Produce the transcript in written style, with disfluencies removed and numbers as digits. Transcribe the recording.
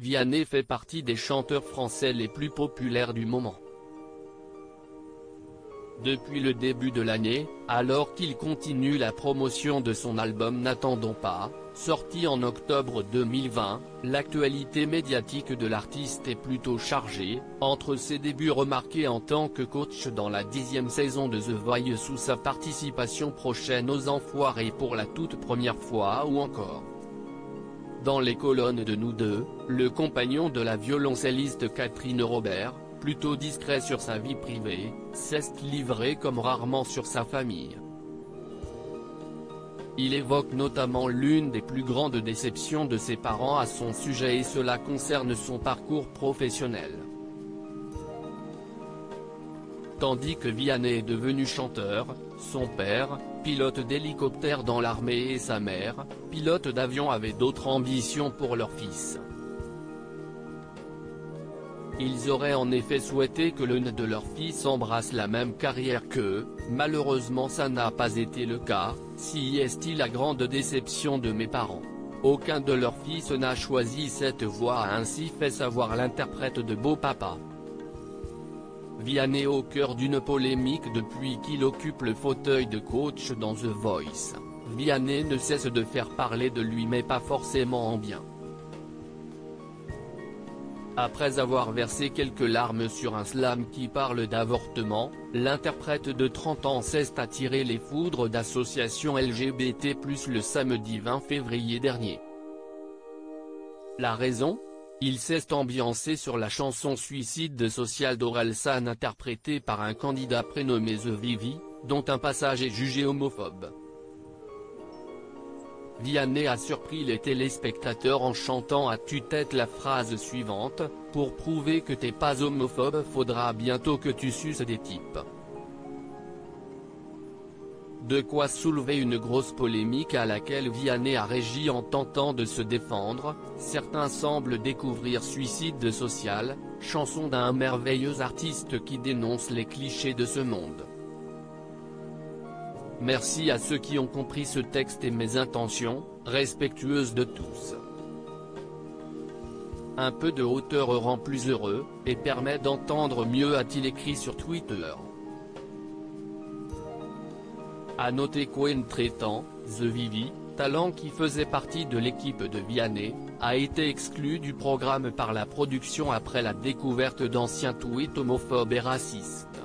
Vianney fait partie des chanteurs français les plus populaires du moment. Depuis le début de l'année, alors qu'il continue la promotion de son album N'attendons pas, sorti en octobre 2020, l'actualité médiatique de l'artiste est plutôt chargée, entre ses débuts remarqués en tant que coach dans la 10e saison de The Voice ou sa participation prochaine aux Enfoirés pour la toute première fois ou encore dans les colonnes de Nous deux, le compagnon de la violoncelliste Catherine Robert, plutôt discret sur sa vie privée, s'est livré comme rarement sur sa famille. Il évoque notamment l'une des plus grandes déceptions de ses parents à son sujet et cela concerne son parcours professionnel. Tandis que Vianney est devenu chanteur, son père, pilote d'hélicoptère dans l'armée et sa mère, pilote d'avion avaient d'autres ambitions pour leur fils. Ils auraient en effet souhaité que l'un de leurs fils embrasse la même carrière qu'eux, malheureusement ça n'a pas été le cas, si est-il la grande déception de mes parents. Aucun de leurs fils n'a choisi cette voie, a ainsi fait savoir l'interprète de Beau Papa. Vianney au cœur d'une polémique depuis qu'il occupe le fauteuil de coach dans The Voice. Vianney ne cesse de faire parler de lui mais pas forcément en bien. Après avoir versé quelques larmes sur un slam qui parle d'avortement, l'interprète de 30 ans s'est attiré les foudres d'associations LGBT+ le samedi 20 février dernier. La raison ? Il s'est ambiancé sur la chanson Suicide Social d'Orelsan interprétée par un candidat prénommé The Vivi, dont un passage est jugé homophobe. Vianney a surpris les téléspectateurs en chantant à tue-tête la phrase suivante, « Pour prouver que t'es pas homophobe faudra bientôt que tu suces des types ». De quoi soulever une grosse polémique à laquelle Vianney a réagi en tentant de se défendre. Certains semblent découvrir Suicide Social, chanson d'un merveilleux artiste qui dénonce les clichés de ce monde. Merci à ceux qui ont compris ce texte et mes intentions, respectueuses de tous. Un peu de hauteur rend plus heureux, et permet d'entendre mieux, a-t-il écrit sur Twitter. À noter qu'entre-temps, The Vivi, talent qui faisait partie de l'équipe de Vianney, a été exclu du programme par la production après la découverte d'anciens tweets homophobes et racistes.